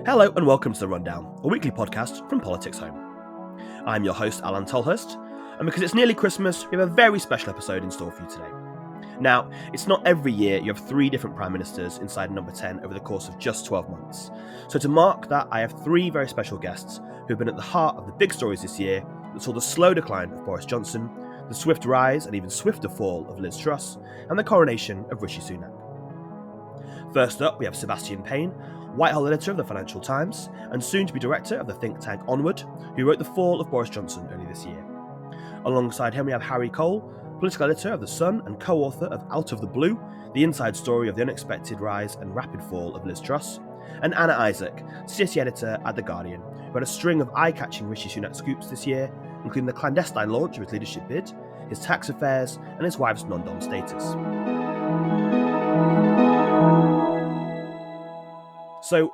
Hello and welcome to The Rundown, a weekly podcast from PoliticsHome. I'm your host, Alain Tolhurst, and because it's nearly Christmas, we have a very special episode in store for you today. Now, it's not every year you have 3 different Prime Ministers inside number 10 over the course of just 12 months. So to mark that, I have 3 very special guests who've been at the heart of the big stories this year that saw the slow decline of Boris Johnson, the swift rise and even swifter fall of Liz Truss, and the coronation of Rishi Sunak. First up, we have Sebastian Payne, Whitehall editor of the Financial Times, and soon-to-be director of the think tank Onward, who wrote The Fall of Boris Johnson early this year. Alongside him we have Harry Cole, political editor of The Sun and co-author of Out of the Blue, the inside story of the unexpected rise and rapid fall of Liz Truss, and Anna Isaac, city editor at The Guardian, who had a string of eye-catching Rishi Sunak scoops this year, including the clandestine launch of his leadership bid, his tax affairs, and his wife's non-dom status. So,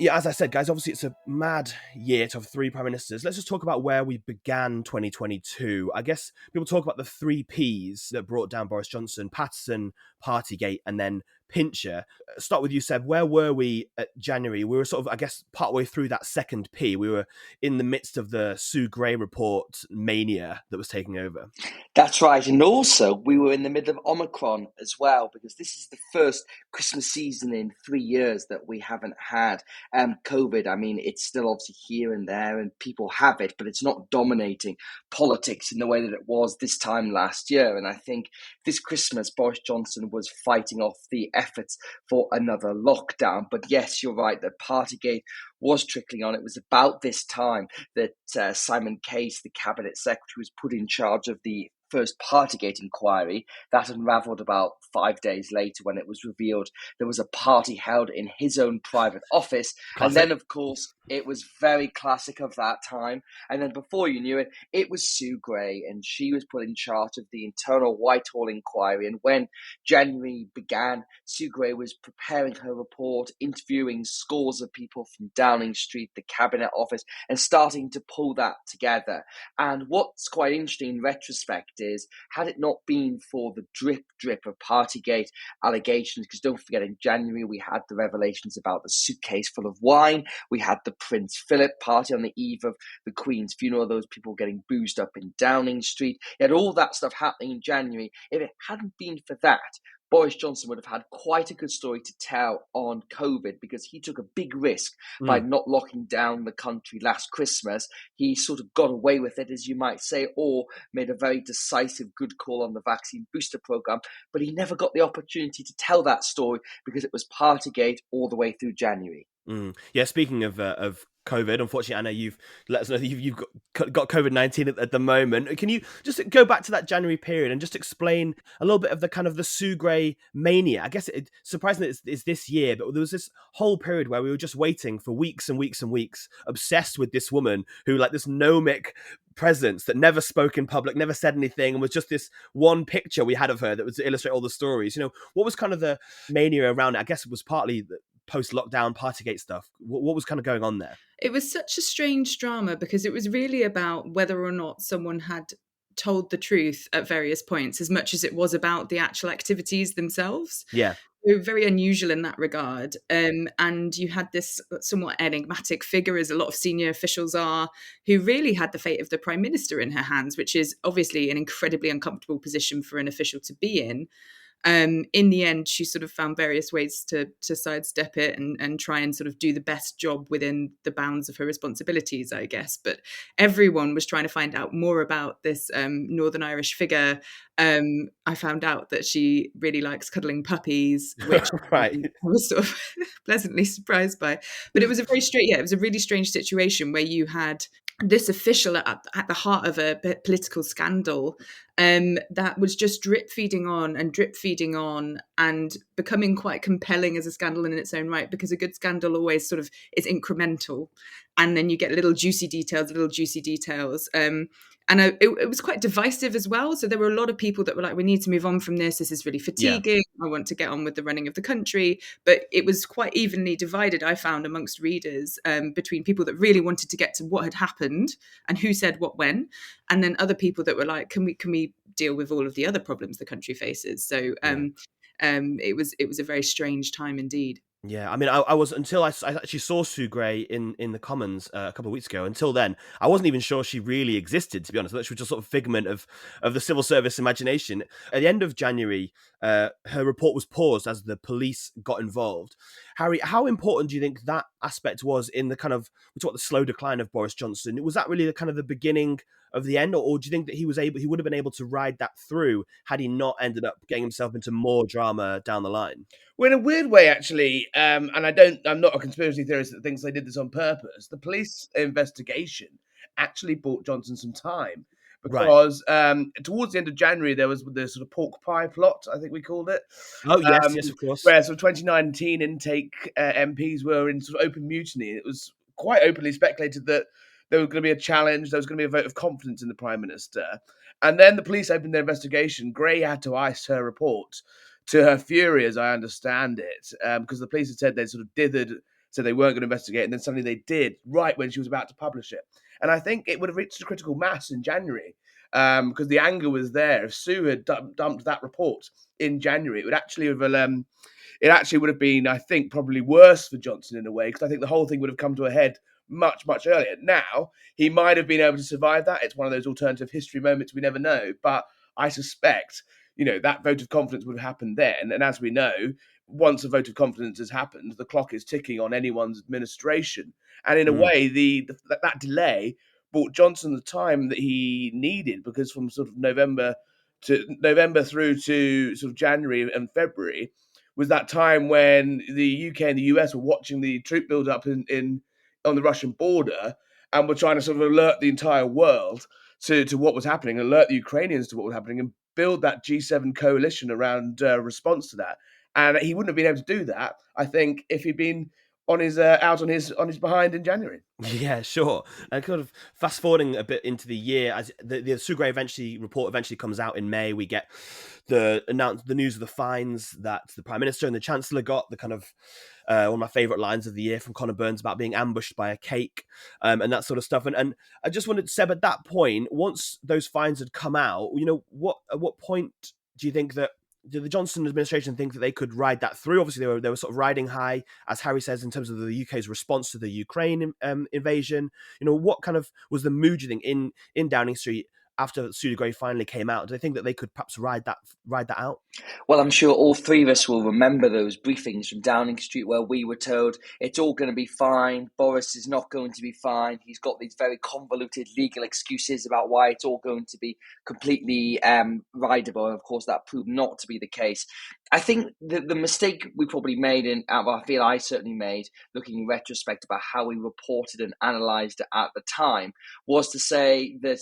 as I said, guys, obviously it's a mad year to have 3 prime ministers. Let's just talk about where we began 2022. I guess people talk about the 3 Ps that brought down Boris Johnson: Patterson, Partygate, and then Pincher. Start with you, Seb. Where were we at January? We were sort of, I guess, partway through that second P. We were in the midst of the Sue Gray report mania that was taking over. That's right. And also, we were in the middle of Omicron as well, because this is the first Christmas season in 3 years that we haven't had COVID. I mean, it's still obviously here and there and people have it, but it's not dominating politics in the way that it was this time last year. And I think this Christmas, Boris Johnson was fighting off the efforts for another lockdown. But yes, you're right that Partygate was trickling on. It was about this time that Simon Case, the cabinet secretary, was put in charge of the first Partygate inquiry. That unravelled about 5 days later when it was revealed there was a party held in his own private office. Classic. And then, of course, it was very classic of that time. And then before you knew it, it was Sue Gray, and she was put in charge of the internal Whitehall inquiry. And when January began, Sue Gray was preparing her report, interviewing scores of people from Downing Street, the cabinet office, and starting to pull that together. And what's quite interesting in retrospect is, had it not been for the drip of Partygate allegations, because don't forget, in January we had the revelations about the suitcase full of wine, we had the Prince Philip party on the eve of the Queen's funeral, those people getting boozed up in Downing Street, you had all that stuff happening in January. If it hadn't been for that, Boris Johnson would have had quite a good story to tell on COVID, because he took a big risk by not locking down the country last Christmas. He sort of got away with it, as you might say, or made a very decisive good call on the vaccine booster program, but he never got the opportunity to tell that story because it was Partygate all the way through January. Yeah, speaking of COVID, unfortunately, Anna, you've let us know that you've got COVID-19 at the moment. Can you just go back to that January period and just explain a little bit of the kind of the Sue Gray mania? I guess it's surprising that it's this year, but there was this whole period where we were just waiting for weeks and weeks and weeks, obsessed with this woman who, like, this gnomic presence that never spoke in public, never said anything, and was just this one picture we had of her that was to illustrate all the stories. You know, what was kind of the mania around it? I guess it was partly the post-lockdown Partygate stuff. What was kind of going on there? It was such a strange drama because it was really about whether or not someone had told the truth at various points, as much as it was about the actual activities themselves. Yeah. They were very unusual in that regard. And you had this somewhat enigmatic figure, as a lot of senior officials are, who really had the fate of the Prime Minister in her hands, which is obviously an incredibly uncomfortable position for an official to be in. In the end, she sort of found various ways to sidestep it and try and sort of do the best job within the bounds of her responsibilities, I guess. But everyone was trying to find out more about this Northern Irish figure. I found out that she really likes cuddling puppies, which right. I was sort of pleasantly surprised by. But it was a really strange situation where you had this official at the heart of a political scandal that was just drip feeding on and becoming quite compelling as a scandal in its own right, because a good scandal always sort of is incremental, and then you get little juicy details. And it was quite divisive as well. So there were a lot of people that were like, we need to move on from this. This is really fatiguing. Yeah. I want to get on with the running of the country. But it was quite evenly divided, I found, amongst readers, between people that really wanted to get to what had happened and who said what when, and then other people that were like, can we deal with all of the other problems the country faces? So it was a very strange time indeed. Yeah, I mean, I was until I actually saw Sue Gray in the Commons a couple of weeks ago. Until then, I wasn't even sure she really existed. To be honest, that she was just sort of figment of the civil service imagination. At the end of January, her report was paused as the police got involved. Harry, how important do you think that aspect was in the kind of the slow decline of Boris Johnson? Was that really the kind of the beginning of the end, or do you think that he would have been able to ride that through had he not ended up getting himself into more drama down the line? Well, in a weird way, actually, and I'm not a conspiracy theorist that thinks they did this on purpose. The police investigation actually bought Johnson some time Right. because towards the end of January there was the sort of pork pie plot, I think we called it. Oh yes, um, yes, of course. where sort of 2019 intake MPs were in sort of open mutiny. It was quite openly speculated that there was going to be a challenge, there was going to be a vote of confidence in the Prime Minister. And then the police opened their investigation. Gray had to ice her report to her fury, as I understand it, because the police had said they sort of dithered, said they weren't going to investigate, and then suddenly they did, right when she was about to publish it. And I think it would have reached a critical mass in January, because the anger was there. If Sue had dumped that report in January, it actually would have been, I think, probably worse for Johnson in a way, because I think the whole thing would have come to a head much, much earlier. Now, he might have been able to survive that. It's one of those alternative history moments we never know. But I suspect, that vote of confidence would have happened then. And as we know, once a vote of confidence has happened, the clock is ticking on anyone's administration. And in a way, that delay bought Johnson the time that he needed, because from sort of November through to sort of January and February was that time when the UK and the US were watching the troop build up in on the Russian border, and were trying to sort of alert the entire world to what was happening, alert the Ukrainians to what was happening, and build that G7 coalition around response to that. And he wouldn't have been able to do that, I think, if he'd been on his out on his behind in January. Yeah, sure. And kind of fast forwarding a bit into the year, as the Sue Gray report eventually comes out in May, we get the news of the fines that the Prime Minister and the Chancellor got. The kind of one of my favourite lines of the year from Conor Burns about being ambushed by a cake, and that sort of stuff. And I just wanted, Seb, at that point, once those fines had come out, at what point do you think that? Did the Johnson administration think that they could ride that through? Obviously, they were sort of riding high, as Harry says, in terms of the UK's response to the Ukraine invasion. What kind of was the mood, do you think, in Downing Street after Sue Gray finally came out? Do they think that they could perhaps ride that out? Well, I'm sure all three of us will remember those briefings from Downing Street where we were told it's all going to be fine. Boris is not going to be fine. He's got these very convoluted legal excuses about why it's all going to be completely rideable. And of course, that proved not to be the case. I think the mistake we probably made, and I feel I certainly made, looking in retrospect about how we reported and analysed it at the time, was to say that,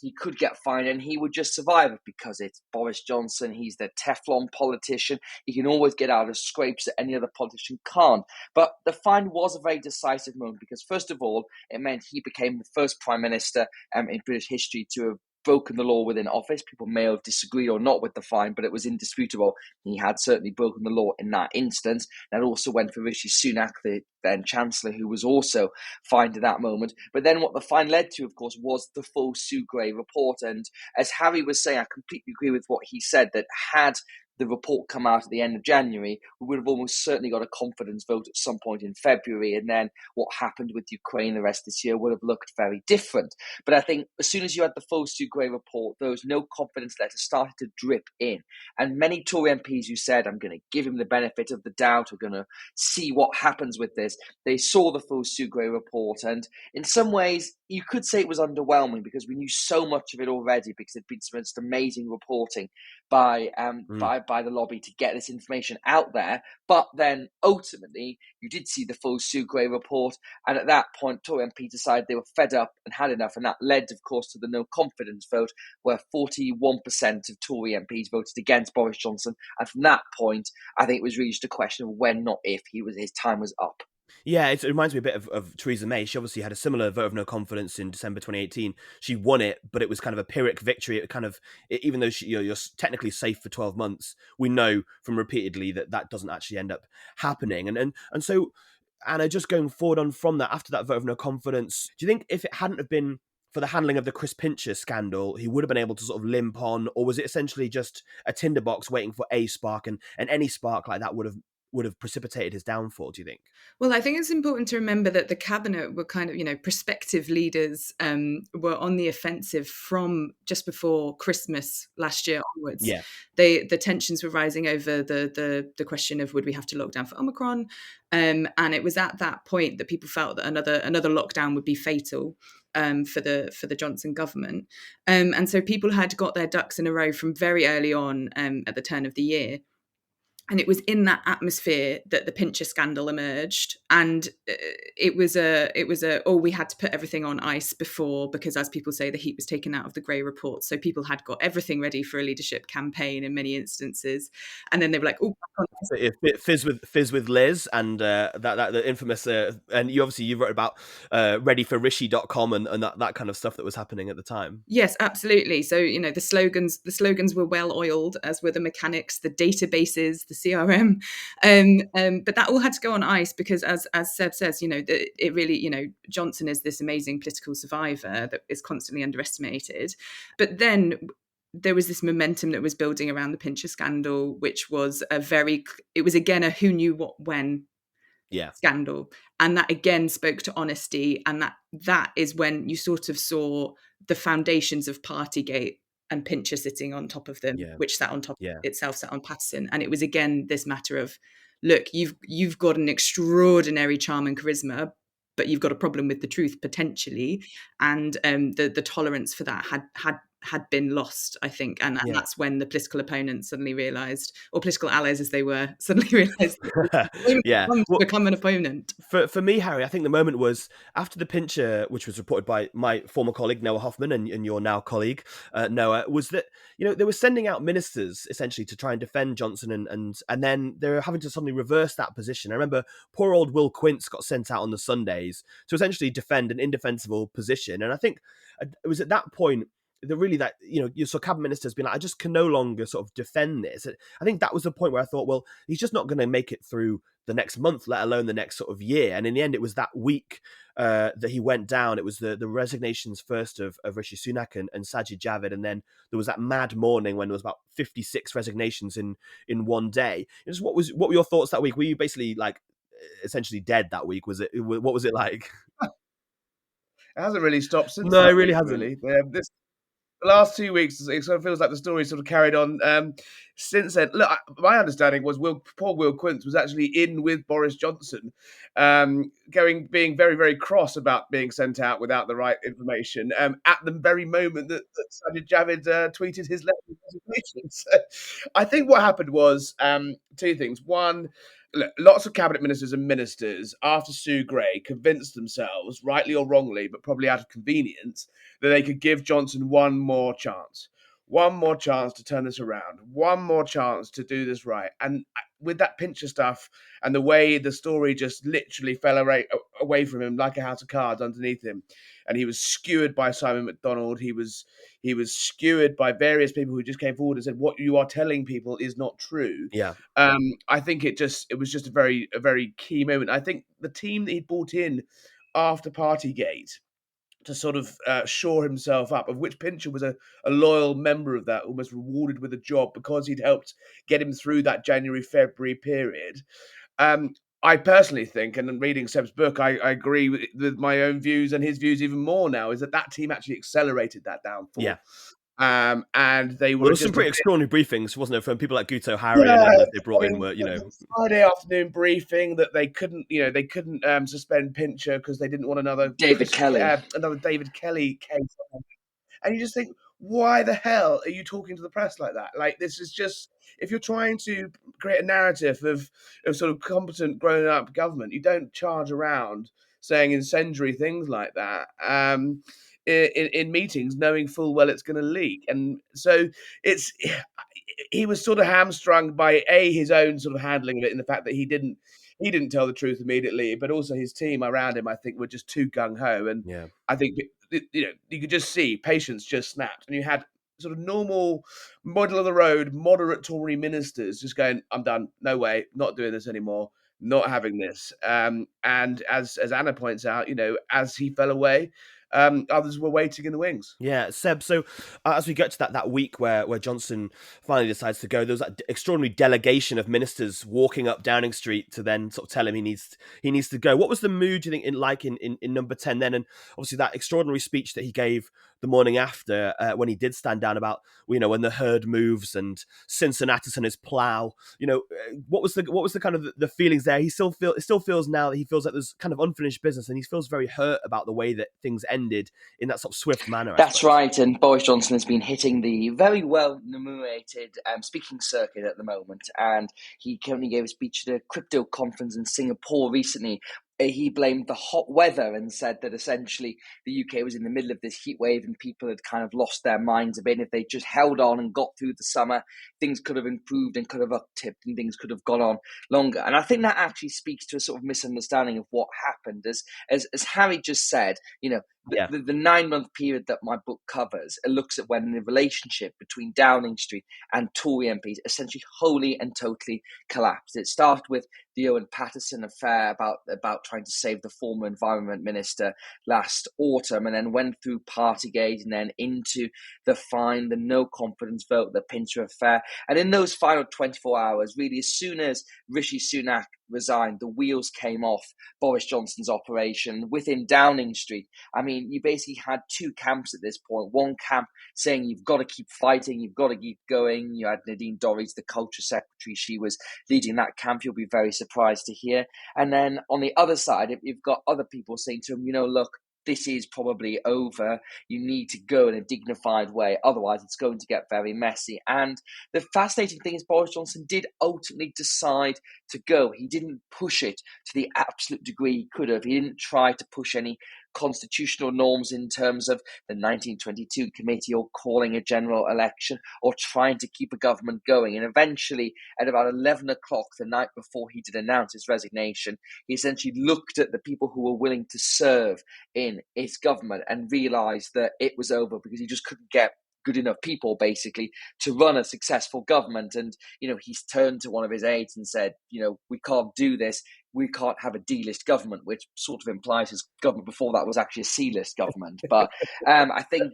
he could get fined and he would just survive it because it's Boris Johnson. He's the Teflon politician. He can always get out of scrapes that any other politician can't. But the fine was a very decisive moment because, first of all, it meant he became the first Prime Minister in British history to have broken the law within office. People may have disagreed or not with the fine, but it was indisputable. He had certainly broken the law in that instance. That also went for Rishi Sunak, the then Chancellor, who was also fined at that moment. But then what the fine led to, of course, was the full Sue Gray report. And as Harry was saying, I completely agree with what he said, that had the report come out at the end of January, we would have almost certainly got a confidence vote at some point in February. And then what happened with Ukraine the rest of this year would have looked very different. But I think as soon as you had the full Sue Gray report, those no confidence letters started to drip in. And many Tory MPs who said, I'm going to give him the benefit of the doubt, we're going to see what happens with this, they saw the full Sue Gray report. And in some ways, you could say it was underwhelming because we knew so much of it already because there'd been some most amazing reporting by the lobby to get this information out there. But then ultimately, you did see the full Sue Gray report. And at that point, Tory MP decided they were fed up and had enough. And that led, of course, to the no confidence vote, where 41% of Tory MPs voted against Boris Johnson. And from that point, I think it was really just a question of when, not if, his time was up. Yeah, it reminds me a bit of Theresa May. She obviously had a similar vote of no confidence in December 2018. She won it, but it was kind of a Pyrrhic victory. Even though you're technically safe for 12 months, we know from repeatedly that doesn't actually end up happening. And so, Anna, just going forward on from that, after that vote of no confidence, do you think if it hadn't have been for the handling of the Chris Pincher scandal, he would have been able to sort of limp on, or was it essentially just a tinderbox waiting for a spark, and any spark like that would have precipitated his downfall, do you think? Well, I think it's important to remember that the cabinet were kind of, prospective leaders were on the offensive from just before Christmas last year onwards. Yeah. The tensions were rising over the question of would we have to lock down for Omicron, and it was at that point that people felt that another lockdown would be fatal for the Johnson government, and so people had got their ducks in a row from very early on at the turn of the year. And it was in that atmosphere that the Pincher scandal emerged, and it was we had to put everything on ice before, because, as people say, the heat was taken out of the Grey report. So people had got everything ready for a leadership campaign in many instances, and then they were like, "Oh, so fizz with Liz," and that the infamous and you wrote about readyforrishi.com and that kind of stuff that was happening at the time. Yes, absolutely. So, the slogans were well oiled, as were the mechanics, the databases, the CRM, but that all had to go on ice because, as Seb says, it really, Johnson is this amazing political survivor that is constantly underestimated. But then there was this momentum that was building around the Pincher scandal, which was it was again a who knew what when scandal, and that again spoke to honesty, and that is when you sort of saw the foundations of Partygate and Pincher sitting on top of them, which sat on top itself sat on Patterson. And it was again this matter of, look, you've got an extraordinary charm and charisma, but you've got a problem with the truth potentially, and the tolerance for that had been lost, I think, and that's when the political opponents suddenly realised, or political allies as they were, suddenly realised to become an opponent. For me, Harry, I think the moment was after the Pincher, which was reported by my former colleague Noah Hoffman and your now colleague Noah, was that they were sending out ministers essentially to try and defend Johnson, and then they were having to suddenly reverse that position. I remember poor old Will Quince got sent out on the Sundays to essentially defend an indefensible position, and I think it was at that point that you saw cabinet ministers being like, I just can no longer sort of defend this. I think that was the point where I thought, well, he's just not going to make it through the next month, let alone the next sort of year. And in the end, it was that week that he went down. It was the resignations first of Rishi Sunak and Sajid Javid, and then there was that mad morning when there was about 56 resignations in one day. Just what were your thoughts that week? Were you basically like essentially dead that week? What was it like? It hasn't really stopped since. No, it really hasn't. Really. The last 2 weeks, it sort of feels like the story sort of carried on since then. Look, my understanding was poor Will Quince was actually in with Boris Johnson, being very, very cross about being sent out without the right information at the very moment that Sajid Javid tweeted his letter of resignation. So I think what happened was two things. One, lots of cabinet ministers and ministers after Sue Gray convinced themselves, rightly or wrongly, but probably out of convenience, that they could give Johnson one more chance to turn this around, one more chance to do this right. And with that Pincher stuff and the way the story just literally fell away from him like a house of cards underneath him, and he was skewered by Simon McDonald, he was skewered by various people who just came forward and said, what you are telling people is not true. I think it was just a very key moment. I think the team that he brought in after Partygate to sort of shore himself up, of which Pincher was a loyal member of that, almost rewarded with a job because he'd helped get him through that January-February period. I personally think, and reading Seb's book, I agree with my own views and his views even more now, is that team actually accelerated that downfall. And they were some pretty extraordinary briefings, wasn't it, from people like Guto Harry and others they brought in were, Friday afternoon briefing that they couldn't suspend Pincher because they didn't want another David Kelly case. And you just think, why the hell are you talking to the press like that? Like, this is just, if you're trying to create a narrative of sort of competent grown up government, you don't charge around saying incendiary things like that. In meetings, knowing full well it's going to leak. And so he was sort of hamstrung by his own sort of handling of it, in the fact that he didn't tell the truth immediately, but also his team around him, I think, were just too gung-ho. And I think, you could just see patience just snapped. And you had sort of normal, middle of the road, moderate Tory ministers just going, I'm done. No way. Not doing this anymore. Not having this. And as Anna points out, as he fell away, Others were waiting in the wings. Yeah, Seb. So as we get to that week where Johnson finally decides to go, there was that extraordinary delegation of ministers walking up Downing Street to then sort of tell him he needs to go. What was the mood, do you think, in Number 10 then? And obviously that extraordinary speech that he gave the morning after when he did stand down about when the herd moves and Cincinnatus and his plough. What was the kind of the feelings there? It still feels now that he feels like there's kind of unfinished business, and he feels very hurt about the way that things ended in that sort of swift manner. That's right, and Boris Johnson has been hitting the very well remunerated speaking circuit at the moment, and he currently gave a speech at a crypto conference in Singapore recently. He blamed the hot weather and said that essentially the UK was in the middle of this heat wave and people had kind of lost their minds a bit. If they just held on and got through the summer, things could have improved and could have up-tipped and things could have gone on longer. And I think that actually speaks to a sort of misunderstanding of what happened. As Harry just said, the 9-month period that my book covers, it looks at when the relationship between Downing Street and Tory MPs essentially wholly and totally collapsed. It started with the Owen Paterson affair about trying to save the former environment minister last autumn, and then went through Partygate and then into the no confidence vote, the Pinter affair. And in those final 24 hours, really, as soon as Rishi Sunak resigned, the wheels came off Boris Johnson's operation within Downing Street. I mean, you basically had two camps at this point. One camp saying you've got to keep fighting, you've got to keep going. You had Nadine Dorries, the culture secretary. She was leading that camp. You'll be very surprised to hear. And then on the other side, you've got other people saying to him, look, this is probably over. You need to go in a dignified way. Otherwise, it's going to get very messy. And the fascinating thing is Boris Johnson did ultimately decide to go. He didn't push it to the absolute degree he could have. He didn't try to push any constitutional norms in terms of the 1922 committee or calling a general election or trying to keep a government going. And eventually, at about 11 o'clock the night before he did announce his resignation, he essentially looked at the people who were willing to serve in his government and realised that it was over because he just couldn't get good enough people basically to run a successful government. And he's turned to one of his aides and said, we can't do this. We can't have a D-list government, which sort of implies his government before that was actually a C-list government. But I think,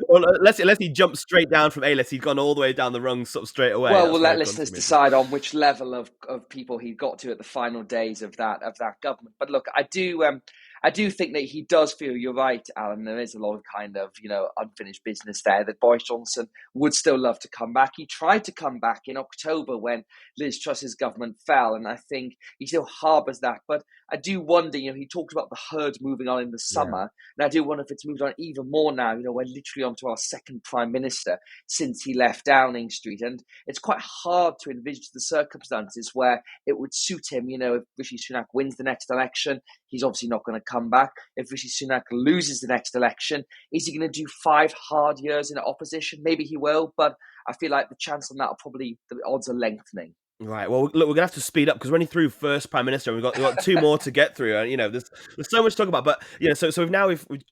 well, unless he jumped straight down from A-list, he'd gone all the way down the rung sort of straight away. Well, we'll let listeners decide on which level of people he got to at the final days of that government. But look, I do think that he does feel, you're right, Alan, there is a lot of kind of, unfinished business there, that Boris Johnson would still love to come back. He tried to come back in October when Liz Truss's government fell, and I think he still harbours that. But I do wonder, he talked about the herd moving on in the summer, and I do wonder if it's moved on even more now. We're literally onto our second Prime Minister since he left Downing Street, and it's quite hard to envisage the circumstances where it would suit him. If Rishi Sunak wins the next election, he's obviously not going to come back. If Rishi Sunak loses the next election, is he going to do 5 hard years in opposition? Maybe he will, but I feel like the chance on that the odds are lengthening. Right. Well, look, we're gonna have to speed up because we're only through first Prime Minister, and we've got 2 more to get through. And there's so much to talk about. But so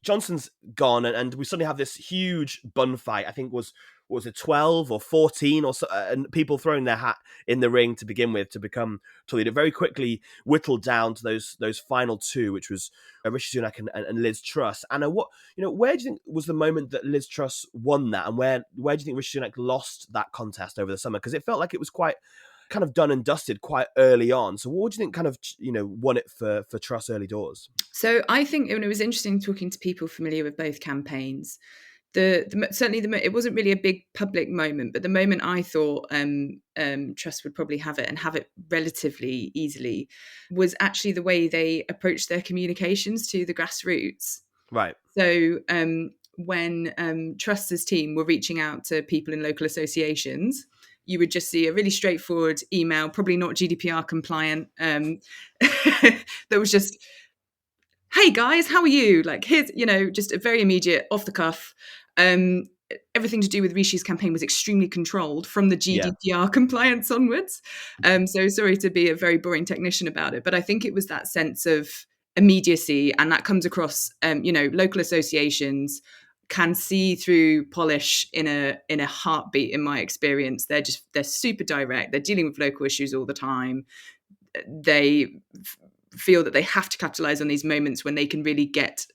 Johnson's gone, and we suddenly have this huge bun fight. I think was it 12 or 14 or so, and people throwing their hat in the ring to begin with to become Tory leader. Very quickly whittled down to those final 2, which was Rishi Sunak and Liz Truss. Anna, where do you think was the moment that Liz Truss won that, and where do you think Rishi Sunak lost that contest over the summer? Because it felt like it was quite kind of done and dusted quite early on. So what do you think kind of won it for Truss early doors? So I think it was interesting talking to people familiar with both campaigns. It wasn't really a big public moment, but the moment I thought Truss would probably have it and have it relatively easily was actually the way they approached their communications to the grassroots. Right. So when Truss's team were reaching out to people in local associations, you would just see a really straightforward email, probably not GDPR compliant, that was just, hey guys, how are you? Like, here's, just a very immediate, off the cuff. Everything to do with Rishi's campaign was extremely controlled from the GDPR compliance onwards. So sorry to be a very boring technician about it, but I think it was that sense of immediacy, and that comes across, local associations can see through polish in a heartbeat. In my experience, they're super direct. They're dealing with local issues all the time. They feel that they have to capitalize on these moments when they can really get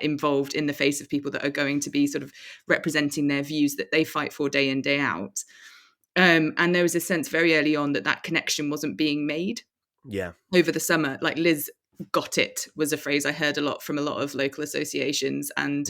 involved in the face of people that are going to be sort of representing their views that they fight for day in, day out. And there was a sense very early on that connection wasn't being made. Yeah. Over the summer, like Liz got it was a phrase I heard a lot from a lot of local associations, and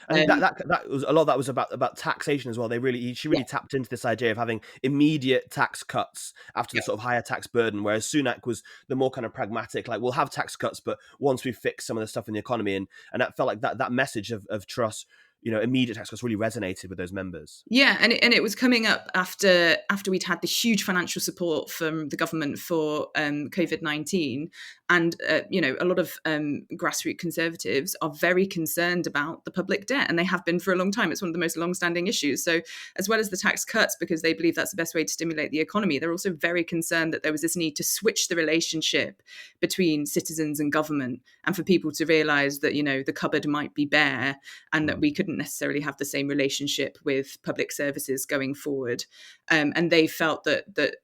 that was a lot of that was about taxation as well. She really tapped into this idea of having immediate tax cuts after the sort of higher tax burden, whereas Sunak was the more kind of pragmatic, like we'll have tax cuts, but once we fix some of the stuff in the economy, and that felt like that message of Truss, immediate tax cuts really resonated with those members. Yeah, and it was coming up after we'd had the huge financial support from the government for COVID-19, and a lot of grassroots Conservatives are very concerned about the public debt, and they have been for a long time. It's one of the most long-standing issues. So as well as the tax cuts, because they believe that's the best way to stimulate the economy, they're also very concerned that there was this need to switch the relationship between citizens and government, and for people to realise that the cupboard might be bare, and that we couldn't necessarily have the same relationship with public services going forward. And they felt that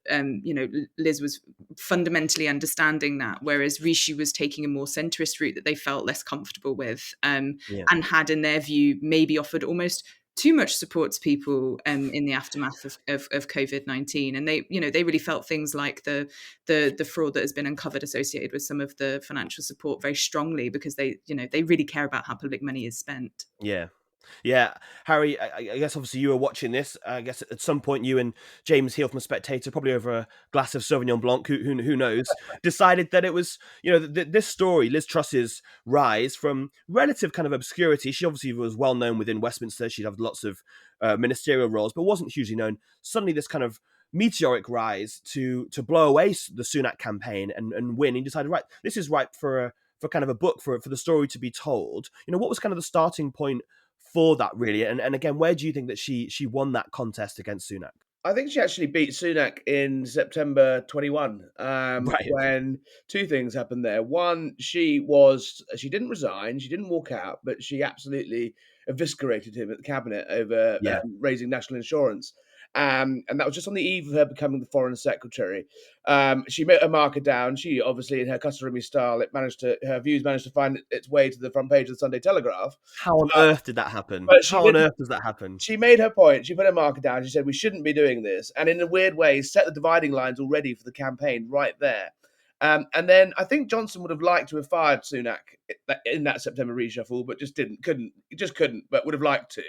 Liz was fundamentally understanding that, whereas Rishi was taking a more centrist route that they felt less comfortable with, and had, in their view, maybe offered almost too much support to people in the aftermath of COVID-19. And they really felt things like the fraud that has been uncovered associated with some of the financial support very strongly, because they really care about how public money is spent. Yeah, Harry, I guess obviously you were watching this. I guess at some point you and James Heal from Spectator, probably over a glass of Sauvignon Blanc, who knows, decided that it was, this story, Liz Truss's rise from relative kind of obscurity. She obviously was well known within Westminster. She'd have lots of ministerial roles, but wasn't hugely known. Suddenly this kind of meteoric rise to blow away the Sunak campaign and win. He decided, right, this is ripe for kind of a book, for the story to be told. What was kind of the starting point for that, really? And again, where do you think that she won that contest against Sunak? I think she actually beat Sunak in September 21, when two things happened there. One, she didn't resign, she didn't walk out, but she absolutely eviscerated him at the cabinet over raising national insurance. And that was just on the eve of her becoming the foreign secretary. She met her marker down. She obviously, in her customary style, her views managed to find its way to the front page of the Sunday Telegraph. How on earth did that happen? How on earth does that happen? She made her point. She put her marker down. She said we shouldn't be doing this, and in a weird way, set the dividing lines already for the campaign right there. And then I think Johnson would have liked to have fired Sunak in that September reshuffle, but just couldn't, but would have liked to.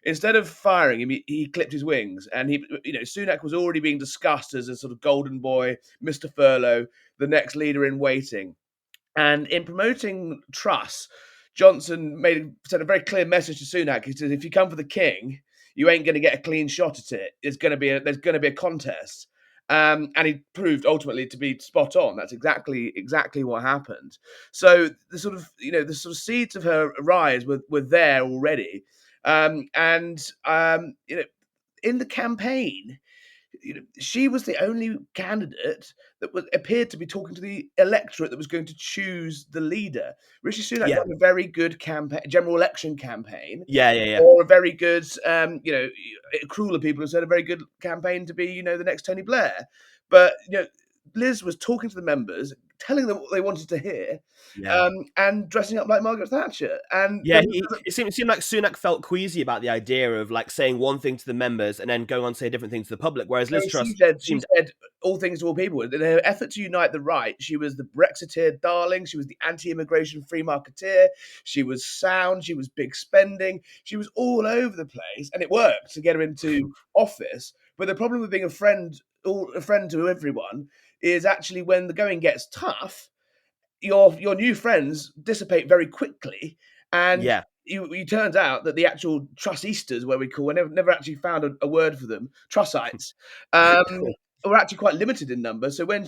Instead of firing him, he clipped his wings, and Sunak was already being discussed as a sort of golden boy, Mr. Furlow, the next leader in waiting. And in promoting Truss, Johnson sent a very clear message to Sunak. He said, if you come for the king, you ain't going to get a clean shot at it. There's going to be a contest. And he proved ultimately to be spot on. That's exactly what happened. So the sort of seeds of her rise were there already. In the campaign, she was the only candidate that appeared to be talking to the electorate that was going to choose the leader. Rishi Sunak had a very good general election campaign. Or a very good, cruel of people who said a very good campaign to be, the next Tony Blair. But, Liz was talking to the members, telling them what they wanted to hear, and dressing up like Margaret Thatcher. And it seemed like Sunak felt queasy about the idea of like saying one thing to the members and then going on to say a different thing to the public. Whereas Liz Truss she said all things to all people. In her effort to unite the right, she was the Brexiteer darling. She was the anti-immigration free marketeer. She was sound. She was big spending. She was all over the place, and it worked to get her into office. But the problem with being a friend to everyone is actually when the going gets tough, your new friends dissipate very quickly, and it turns out that the actual Trussistas, where we never actually found a word for them, Trussites, were actually quite limited in number. So when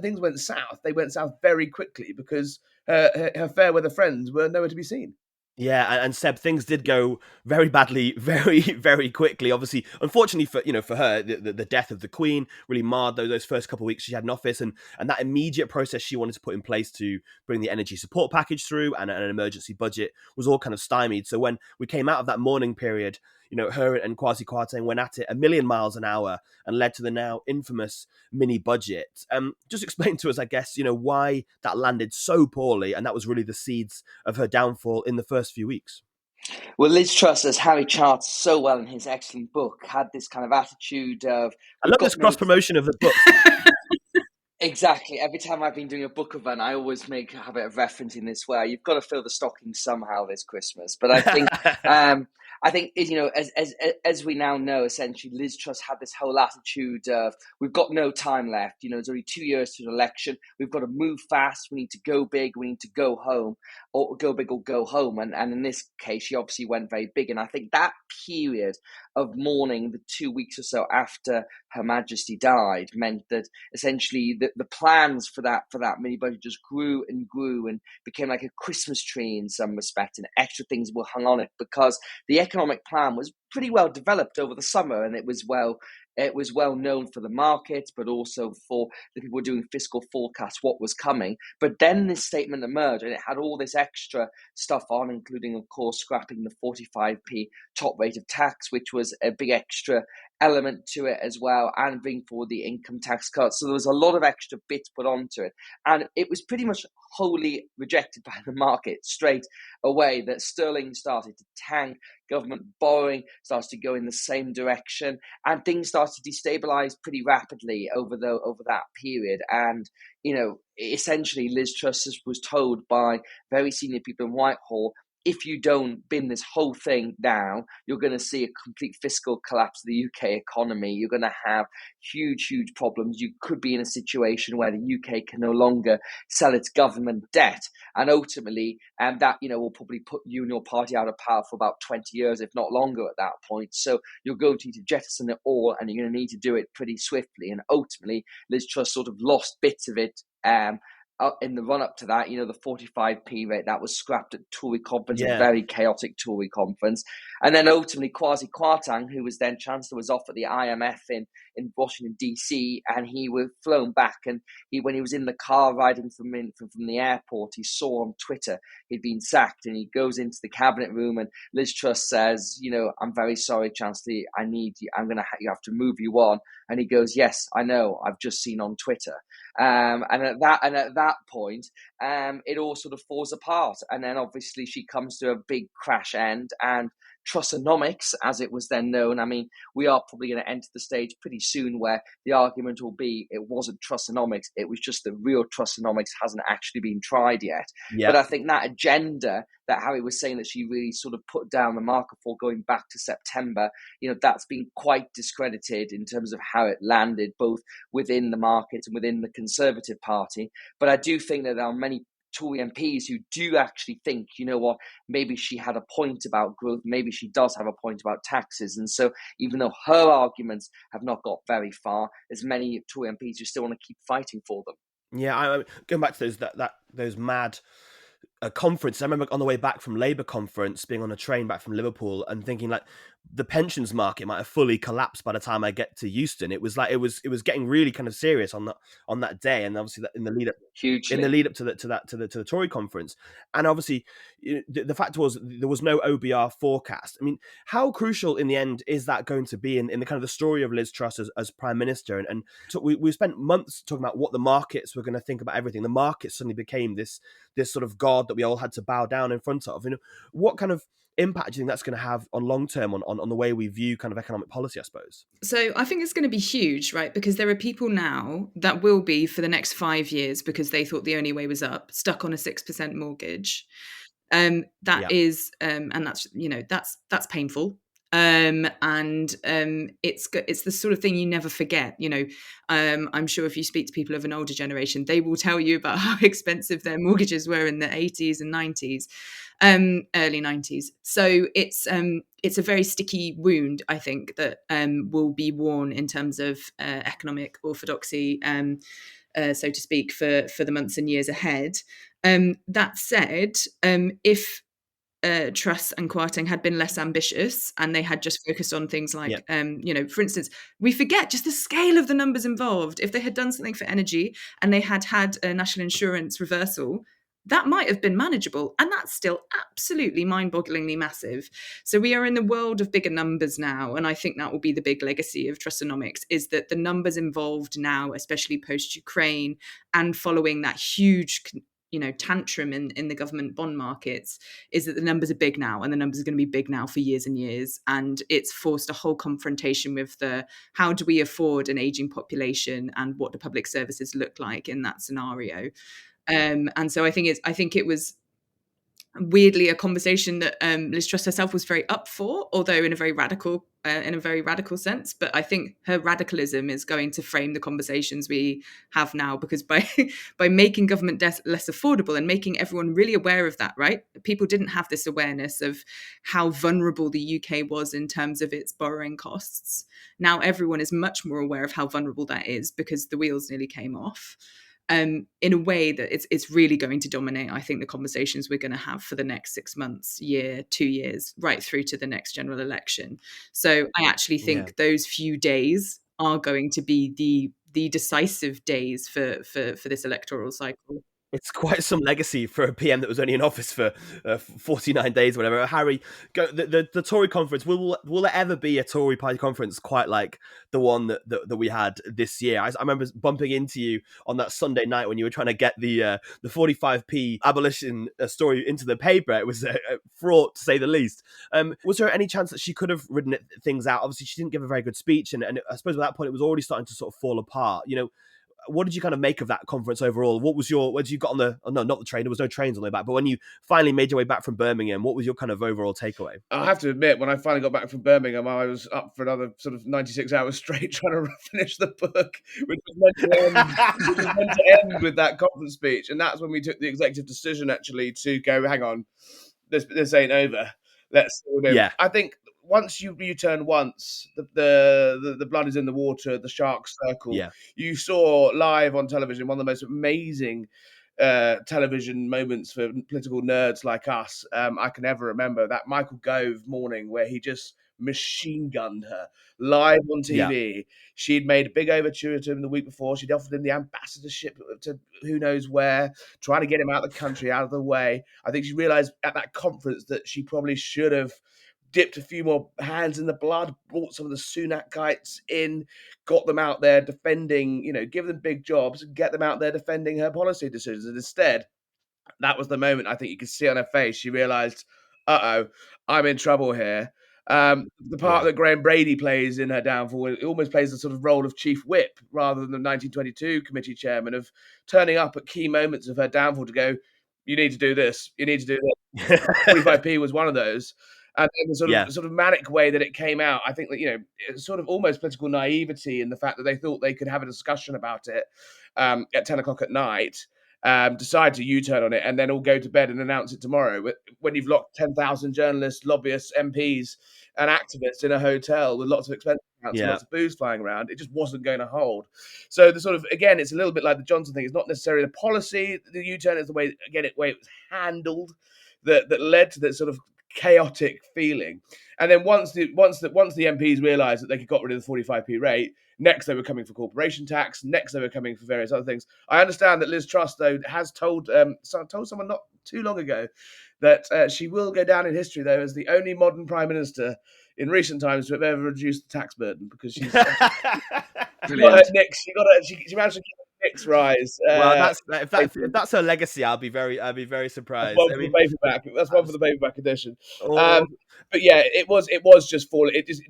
things went south, they went south very quickly because her fair weather friends were nowhere to be seen. Yeah, and Seb, things did go very badly, very, very quickly. Obviously, unfortunately for her, the death of the Queen really marred those first couple of weeks she had in office, and that immediate process she wanted to put in place to bring the energy support package through and an emergency budget was all kind of stymied. So when we came out of that mourning period, her and Kwasi Kwarteng went at it a million miles an hour and led to the now infamous mini budget. Just explain to us, I guess, why that landed so poorly, and that was really the seeds of her downfall in the first few weeks. Well, Liz Truss, as Harry charts so well in his excellent book, had this kind of attitude of... I love this cross-promotion of the book. Exactly. Every time I've been doing a book event, I always make a habit of referencing this where you've got to fill the stocking somehow this Christmas. But I think, as we now know, essentially, Liz Truss had this whole attitude of, we've got no time left. It's only 2 years to an election. We've got to move fast. We need to go big. We need to go home, or go big or go home. And in this case, she obviously went very big. And I think that period of mourning, the 2 weeks or so after Her Majesty died, meant that essentially the plans for that mini budget just grew and became like a Christmas tree in some respect, and extra things were hung on it because the economic plan was pretty well developed over the summer, and it was well known for the markets, but also for the people doing fiscal forecasts what was coming. But then this statement emerged, and it had all this extra stuff on, including, of course, scrapping the 45p top rate of tax, which was a big extra element to it as well, and bring forward the income tax cut. So there was a lot of extra bits put onto it, and it was pretty much wholly rejected by the market straight away. That sterling started to tank, government borrowing started to go in the same direction, and things started to destabilize pretty rapidly over that period. And essentially Liz Truss was told by very senior people in Whitehall, if you don't bin this whole thing down, you're going to see a complete fiscal collapse of the UK economy. You're going to have huge, huge problems. You could be in a situation where the UK can no longer sell its government debt. And ultimately, that, will probably put you and your party out of power for about 20 years, if not longer at that point. So you're going to need to jettison it all, and you're going to need to do it pretty swiftly. And ultimately, Liz Truss sort of lost bits of it in the run-up to that. The 45p rate, that was scrapped at Tory conference, a very chaotic Tory conference. And then ultimately Kwasi Kwarteng, who was then Chancellor, was off at the IMF in Washington, D.C., and he was flown back. And when he was in the car riding from the airport, he saw on Twitter he'd been sacked, and he goes into the cabinet room, and Liz Truss says, I'm very sorry, Chancellor, you have to move you on. And he goes, yes, I know, I've just seen on Twitter. And at that point, it all sort of falls apart. And then obviously she comes to a big crash end, and Trussonomics, as it was then known. I mean, we are probably going to enter the stage pretty soon where the argument will be it wasn't Trussonomics, it was just the real Trussonomics hasn't actually been tried yet. But I think that agenda that Harry was saying that she really sort of put down the marker for going back to September, that's been quite discredited in terms of how it landed, both within the market and within the Conservative Party. But I do think that there are many Tory MPs who do actually think, maybe she had a point about growth, maybe she does have a point about taxes. And so even though her arguments have not got very far, there's many Tory MPs who still want to keep fighting for them. Yeah, I'm going back to those mad conferences. I remember on the way back from Labour conference, being on a train back from Liverpool and thinking like the pensions market might have fully collapsed by the time I get to Euston. It was like it was getting really kind of serious on that day, and obviously that in the lead up to the Tory conference. And obviously the fact was there was no OBR forecast. I mean, how crucial in the end is that going to be in the kind of the story of Liz Truss as Prime Minister? And so we spent months talking about what the markets were going to think about everything. The market suddenly became this sort of god that we all had to bow down in front of. What kind of impact do you think that's going to have on long term on the way we view kind of economic policy, I suppose? So I think it's going to be huge, right? Because there are people now that will be for the next 5 years, because they thought the only way was up, stuck on a 6% mortgage. And that's painful. It's the sort of thing you never forget. I'm sure if you speak to people of an older generation, they will tell you about how expensive their mortgages were in the 80s and 90s, early 90s. So it's a very sticky wound, I think, that will be worn in terms of economic orthodoxy, so to speak, for the months and years ahead. That said, if Truss and Kwarteng had been less ambitious and they had just focused on things like, for instance, we forget just the scale of the numbers involved. If they had done something for energy and they had a national insurance reversal, that might have been manageable. And that's still absolutely mind-bogglingly massive. So we are in the world of bigger numbers now. And I think that will be the big legacy of Trussonomics, is that the numbers involved now, especially post-Ukraine and following that huge tantrum in the government bond markets, is that the numbers are big now, and the numbers are going to be big now for years and years. And it's forced a whole confrontation with the how do we afford an aging population and what do public services look like in that scenario. And so I think it was weirdly a conversation that Liz Truss herself was very up for, although in a very radical sense. But I think her radicalism is going to frame the conversations we have now, because by making government debt less affordable and making everyone really aware of that, right? People didn't have this awareness of how vulnerable the UK was in terms of its borrowing costs. Now everyone is much more aware of how vulnerable that is, because the wheels nearly came off. In a way that it's really going to dominate, I think, the conversations we're going to have for the next 6 months, year, 2 years, right through to the next general election. So I actually think those few days are going to be the decisive days for this electoral cycle. It's quite some legacy for a PM that was only in office for 49 days, whatever. Harry, the Tory conference, will there ever be a Tory party conference quite like the one that we had this year? I remember bumping into you on that Sunday night when you were trying to get the 45p abolition story into the paper. It was fraught, to say the least. Was there any chance that she could have written things out? Obviously, she didn't give a very good speech, and I suppose at that point it was already starting to sort of fall apart. What did you kind of make of that conference overall? What was when you got on not the train, there was no trains on the way back, but when you finally made your way back from Birmingham, what was your kind of overall takeaway? I have to admit, when I finally got back from Birmingham, I was up for another sort of 96 hours straight trying to finish the book, which was meant to end with that conference speech. And that's when we took the executive decision, actually, to go, hang on, this ain't over. Let's I think once you U-turn once, the blood is in the water, the sharks circle. Yeah. You saw live on television one of the most amazing television moments for political nerds like us I can ever remember, that Michael Gove morning where he just machine gunned her live on TV. Yeah. She'd made a big overture to him the week before. She'd offered him the ambassadorship to who knows where, trying to get him out of the country, out of the way. I think she realized at that conference that she probably should have dipped a few more hands in the blood, brought some of the Sunakites in, got them out there defending, give them big jobs and get them out there defending her policy decisions. And instead, that was the moment I think you could see on her face. She realized, I'm in trouble here. The part that Graham Brady plays in her downfall, it almost plays the sort of role of chief whip rather than the 1922 committee chairman, of turning up at key moments of her downfall to go, you need to do this, you need to do this. 45p was one of those. And then the sort of manic way that it came out, I think that, it's sort of almost political naivety in the fact that they thought they could have a discussion about it at 10 o'clock at night, decide to U-turn on it, and then all go to bed and announce it tomorrow. When you've locked 10,000 journalists, lobbyists, MPs, and activists in a hotel with lots of expensive accounts and lots of booze flying around, it just wasn't going to hold. So the sort of, again, it's a little bit like the Johnson thing. It's not necessarily the policy, the U-turn is the way it was handled that led to that sort of chaotic feeling. And then once the MPs realised that they could got rid of the 45p rate, next they were coming for corporation tax, next they were coming for various other things. I understand that Liz Truss, though, has told someone not too long ago that she will go down in history, though, as the only modern prime minister in recent times to have ever reduced the tax burden, because she's got her nicks. She managed to keep her nicks rise. Well, if that's her legacy, I'll be very surprised. That's one for the paperback edition. But yeah, it was just falling. It just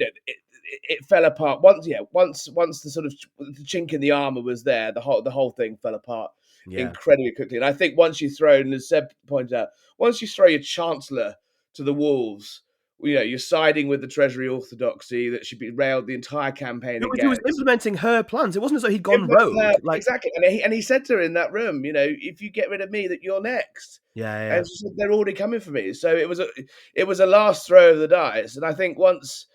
it fell apart once the sort of the chink in the armor was there. The whole thing fell apart incredibly quickly. And I think once you throw, and as Seb pointed out, once you throw your chancellor to the wolves, you're siding with the Treasury orthodoxy that she railed the entire campaign against. He was implementing her plans. It wasn't as though he'd gone rogue. Exactly. And he said to her in that room, if you get rid of me, that you're next. Yeah. And she said, they're already coming for me. So it was a last throw of the dice. And I think once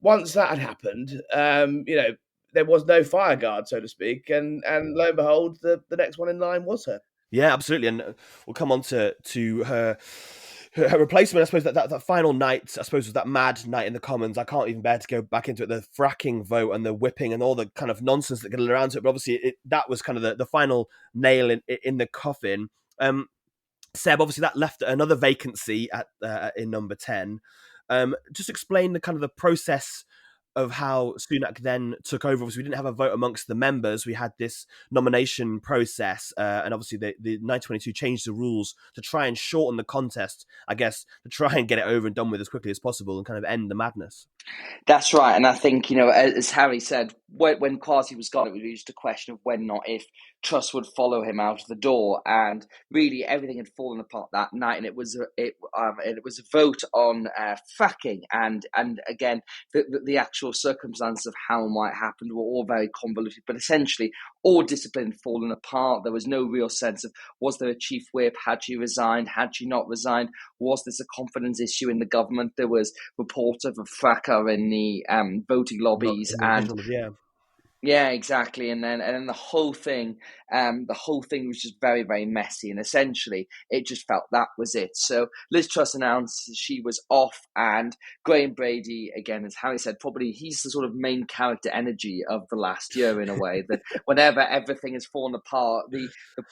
that had happened, there was no fire guard, so to speak. And lo and behold, the next one in line was her. Yeah, absolutely. And we'll come on to her replacement. I suppose that final night, I suppose, was that mad night in the Commons. I can't even bear to go back into it. The fracking vote and the whipping and all the kind of nonsense that got around to it. But obviously, that was kind of the final nail in the coffin. Seb, obviously that left another vacancy at in number 10. Just explain the kind of the process of how Sunak then took over. Obviously, we didn't have a vote amongst the members. We had this nomination process, and obviously the 1922 changed the rules to try and shorten the contest, I guess, to try and get it over and done with as quickly as possible and kind of end the madness. That's right. And I think, as Harry said, when Kwasi was gone, it was just a question of when, not if, Truss would follow him out of the door. And really, everything had fallen apart that night. And it was a vote on fracking. And again, the actual circumstances of how and why it happened were all very convoluted. But essentially, all discipline had fallen apart. There was no real sense of, was there a chief whip? Had she resigned? Had she not resigned? Was this a confidence issue in the government? There was reports of a fracas in the voting lobbies, yeah, exactly. And then the whole thing was just very, very messy. And essentially, it just felt that was it. So Liz Truss announced she was off, and Graham Brady, again, as Harry said, probably he's the sort of main character energy of the last year in a way, that whenever everything has fallen apart, the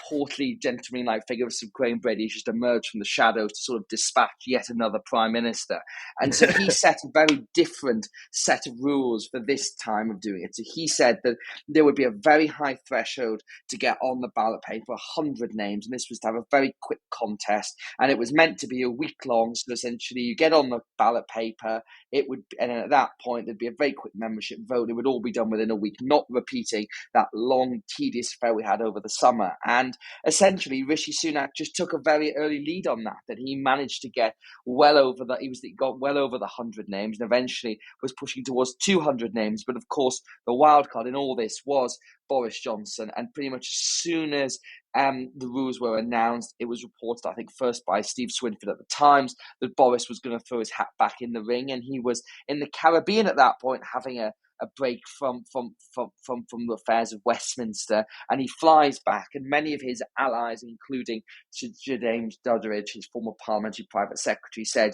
portly, gentleman-like figure of Graham Brady has just emerged from the shadows to sort of dispatch yet another prime minister. And so he set a very different set of rules for this time of doing it. So he said that there would be a very high threshold to get on the ballot paper, 100 names, and this was to have a very quick contest, and it was meant to be a week long. So essentially, you get on the ballot paper, and then at that point there'd be a very quick membership vote. It would all be done within a week, not repeating that long, tedious affair we had over the summer. And essentially, Rishi Sunak just took a very early lead on that he managed to get well over the 100 names, and eventually was pushing towards 200 names. But of course, the wild card in all this was Boris Johnson, and pretty much as soon as the rules were announced, it was reported, I think first by Steve Swinford at the Times, that Boris was going to throw his hat back in the ring, and he was in the Caribbean at that point, having a break from the affairs of Westminster, and he flies back, and many of his allies, including Sir James Doddridge, his former parliamentary private secretary, said,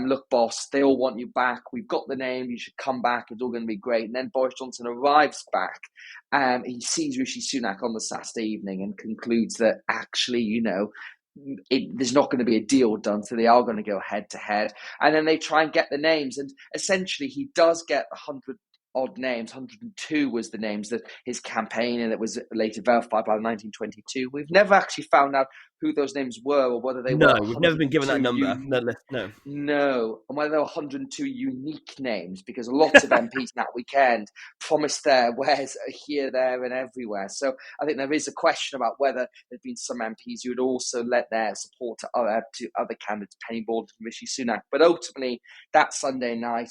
look, boss, they all want you back. We've got the name. You should come back. It's all going to be great. And then Boris Johnson arrives back, and he sees Rishi Sunak on the Saturday evening and concludes that actually, there's not going to be a deal done, so they are going to go head to head, and then they try and get the names, and essentially he does get 100 odd names. 102 was the names that his campaign, and it was later verified by 1922. We've never actually found out who those names were, or whether they were. No, we've never been given that number. No, and whether there were 102 unique names, because lots of MPs that weekend promised their wares here, there, and everywhere. So I think there is a question about whether there'd been some MPs who would also let their support to other candidates, Penny Mordaunt and Rishi Sunak. But ultimately, that Sunday night,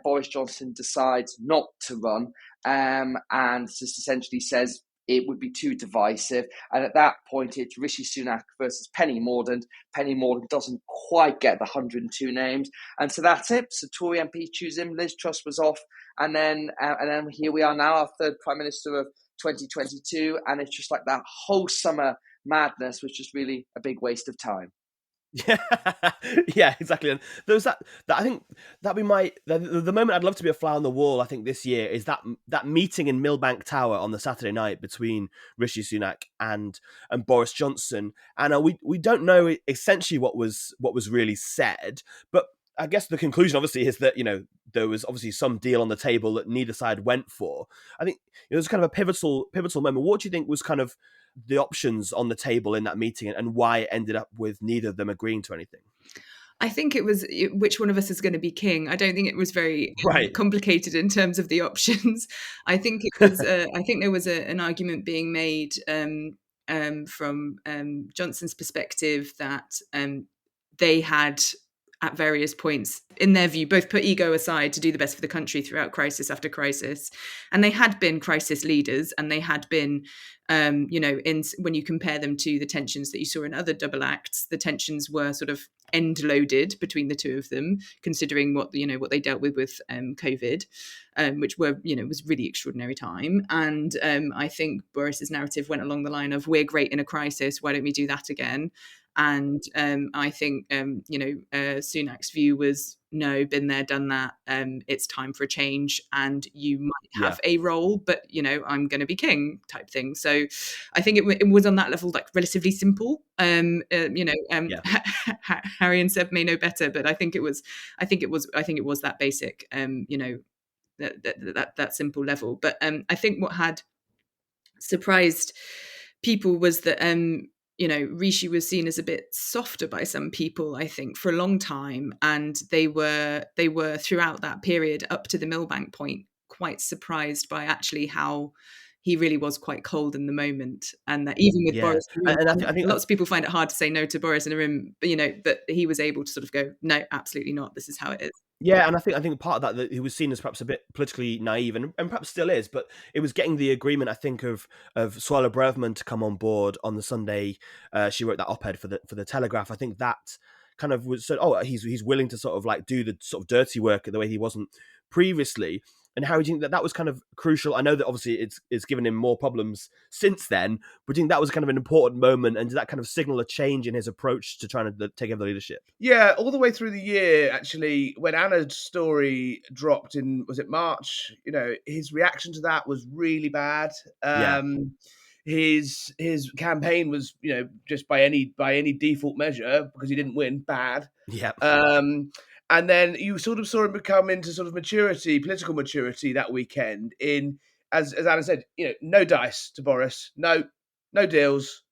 Boris Johnson decides not to run, and just essentially says it would be too divisive. And at that point, it's Rishi Sunak versus Penny Mordaunt. Penny Mordaunt doesn't quite get the 102 names. And so that's it. So Tory MPs choose him. Liz Truss was off. And then here we are now, our third Prime Minister of 2022. And it's just like that whole summer madness was just really a big waste of time. Yeah, exactly. And there was that I think that'd be the moment I'd love to be a fly on the wall, I think, this year is that meeting in Millbank Tower on the Saturday night between Rishi Sunak and Boris Johnson. And we don't know essentially what was really said, but I guess the conclusion obviously is that, there was obviously some deal on the table that neither side went for. I think it was kind of a pivotal moment. What do you think was kind of the options on the table in that meeting, and why it ended up with neither of them agreeing to anything? I think it was which one of us is going to be king. I don't think it was very complicated in terms of the options. I think it was. I think there was an argument being made from Johnson's perspective that they had, at various points, in their view, both put ego aside to do the best for the country throughout crisis after crisis. And they had been crisis leaders, and they had been, when you compare them to the tensions that you saw in other double acts, the tensions were sort of end-loaded between the two of them, considering what they dealt with COVID, which was really extraordinary time. And I think Boris's narrative went along the line of, we're great in a crisis, why don't we do that again? And I think, Sunak's view was, no, been there, done that. It's time for a change, and you might have Yeah. a role, but I'm going to be king type thing. So I think it was on that level, like relatively simple. Yeah. Harry and Seb may know better, but I think it was that basic. That simple level. But I think what had surprised people was that Rishi was seen as a bit softer by some people, I think, for a long time, and they were throughout that period up to the Millbank point quite surprised by actually how he really was quite cold in the moment, and that even with Yeah. Boris in the room, And I think lots of people find it hard to say no to Boris in a room, but he was able to sort of go, no, absolutely not. This is how it is. Yeah, and I think part of that he was seen as perhaps a bit politically naive, and perhaps still is, but it was getting the agreement, I think, of Suella Braverman to come on board on the Sunday. She wrote that op-ed for the Telegraph. I think that kind of was he's willing to sort of like do the sort of dirty work the way he wasn't previously. And how do you think that was kind of crucial? I know that obviously it's given him more problems since then, but do you think that was kind of an important moment, and did that kind of signal a change in his approach to trying to take over the leadership? Yeah, all the way through the year, actually, when Anna's story dropped was it March? His reaction to that was really bad. Yeah. His campaign was, just by any default measure, because he didn't win, bad. Yeah. And then you sort of saw him become into sort of maturity, political maturity that weekend. As Anna said, no dice to Boris, no deals.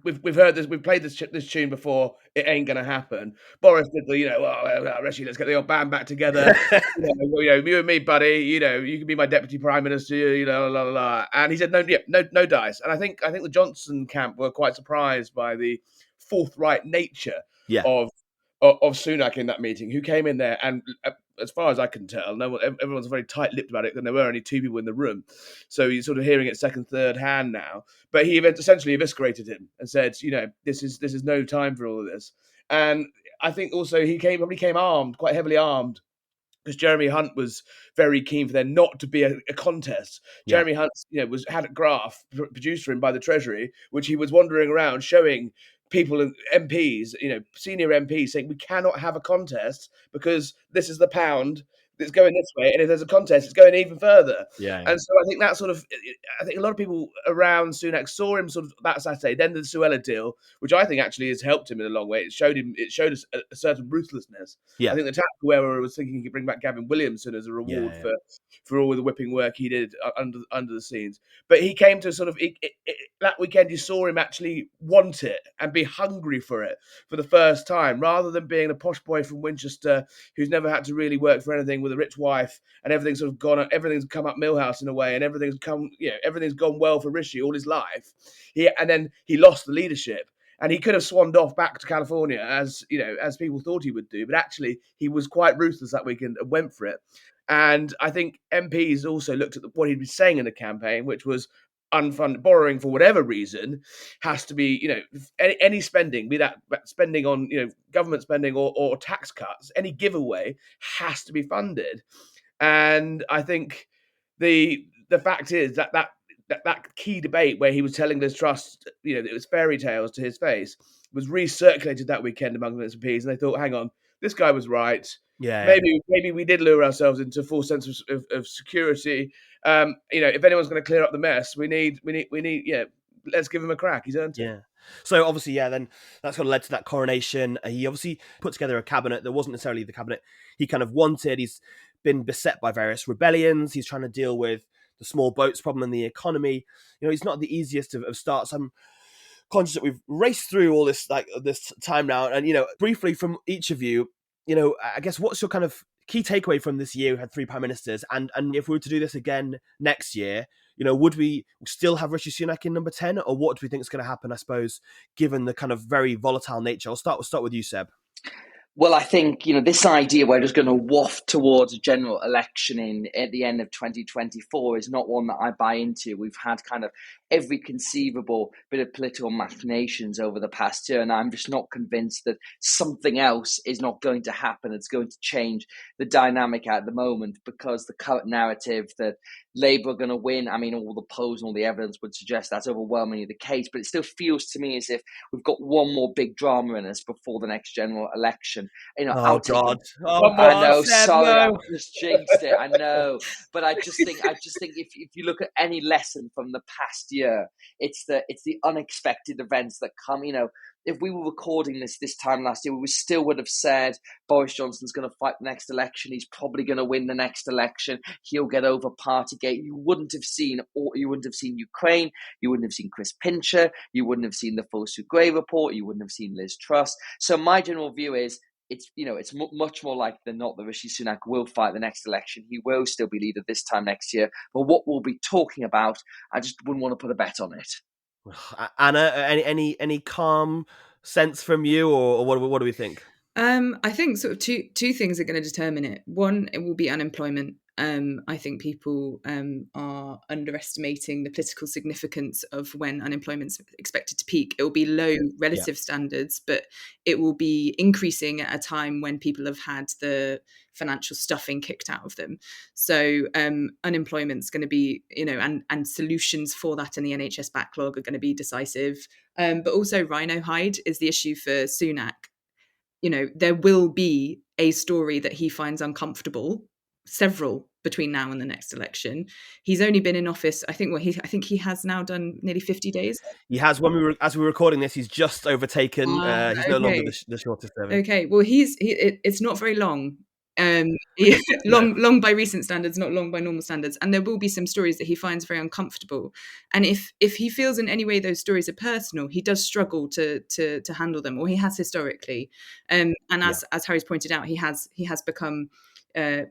We've heard this, we've played this tune before. It ain't gonna happen. Boris did the Rishi, let's get the old band back together. You and me, buddy. You can be my deputy prime minister. La la la. And he said no dice. And I think the Johnson camp were quite surprised by the forthright nature Yeah. of Sunak in that meeting, who came in there and, as far as I can tell, everyone's very tight-lipped about it, and there were only two people in the room. So you're sort of hearing it second, third hand now. But he essentially eviscerated him and said, this is no time for all of this. And I think also he probably came armed, quite heavily armed, because Jeremy Hunt was very keen for there not to be a contest. Yeah. Jeremy Hunt, had a graph produced for him by the Treasury, which he was wandering around showing people and MPs, senior MPs, saying we cannot have a contest because this is the pound that's going this way, and if there's a contest, it's going even further. Yeah. And so I think I think a lot of people around Sunak saw him sort of that Saturday. Then the Suella deal, which I think actually has helped him in a long way. It showed us a certain ruthlessness. Yeah. I think the tactical error was thinking he could bring back Gavin Williamson as a reward for all the whipping work he did under the scenes. But he came to sort of that weekend. You saw him actually want it and be hungry for it for the first time, rather than being a posh boy from Winchester who's never had to really work for anything with a rich wife, and everything's come up Millhouse in a way, and everything's gone well for Rishi all his life. And then he lost the leadership. And he could have swanned off back to California, as people thought he would do, but actually he was quite ruthless that weekend and went for it. And I think MPs also looked at what he'd been saying in the campaign, which was unfunded borrowing for whatever reason has to be, any spending, be that spending on government spending or tax cuts, any giveaway has to be funded. And I think the fact is that key debate where he was telling Liz Truss, it was fairy tales to his face, was recirculated that weekend among the MPs, and they thought, hang on, this guy was right. Yeah. Maybe we did lure ourselves into a false sense of security. If anyone's going to clear up the mess, we need. Let's give him a crack. He's earned it. Yeah. So obviously, then that's kind of led to that coronation. He obviously put together a cabinet that wasn't necessarily the cabinet he kind of wanted. He's been beset by various rebellions. He's trying to deal with the small boats problem in the economy. He's not the easiest of starts. I'm conscious that we've raced through all this this time now, and briefly from each of you, I guess what's your kind of key takeaway from this year? We had 3 prime ministers, and if we were to do this again next year, would we still have Rishi Sunak in number 10, or what do we think is going to happen? I suppose, given the kind of very volatile nature. I'll start with you, Seb. Well, I think, this idea we're just going to waft towards a general election at the end of 2024 is not one that I buy into. We've had kind of every conceivable bit of political machinations over the past year, and I'm just not convinced that something else is not going to happen. It's going to change the dynamic at the moment, because the current narrative that Labour are going to win, I mean, all the polls and all the evidence would suggest that's overwhelmingly the case, but it still feels to me as if we've got one more big drama in us before the next general election. election. Oh Outside. God! One I more, know. Seb, Sorry, no. I've just jinxed it. I know, but I just think if you look at any lesson from the past year, it's the unexpected events that come. If we were recording this time last year, we still would have said Boris Johnson's going to fight the next election. He's probably going to win the next election. He'll get over Partygate. You wouldn't have seen Ukraine. You wouldn't have seen Chris Pincher. You wouldn't have seen the Fosu Gray report. You wouldn't have seen Liz Truss. So my general view is, it's much more likely than not that Rishi Sunak will fight the next election. He will still be leader this time next year. But what we'll be talking about, I just wouldn't want to put a bet on it. Anna, any calm sense from you, or what do we think? I think sort of two things are going to determine it. One, it will be unemployment. I think people are underestimating the political significance of when unemployment's expected to peak. It will be low relative standards, but it will be increasing at a time when people have had the financial stuffing kicked out of them. So unemployment's going to be, and solutions for that in the NHS backlog are going to be decisive. But also rhino hide is the issue for Sunak. There will be a story that he finds uncomfortable, several between now and the next election. He's only been in office, I think he has now done nearly 50 days. He has. As we were recording this, he's just overtaken. He's no longer the shortest serving. Okay, well, it's not very long. Long by recent standards, not long by normal standards, and there will be some stories that he finds very uncomfortable. And if he feels in any way those stories are personal, he does struggle to handle them, or he has historically. And as Harry's pointed out, he has become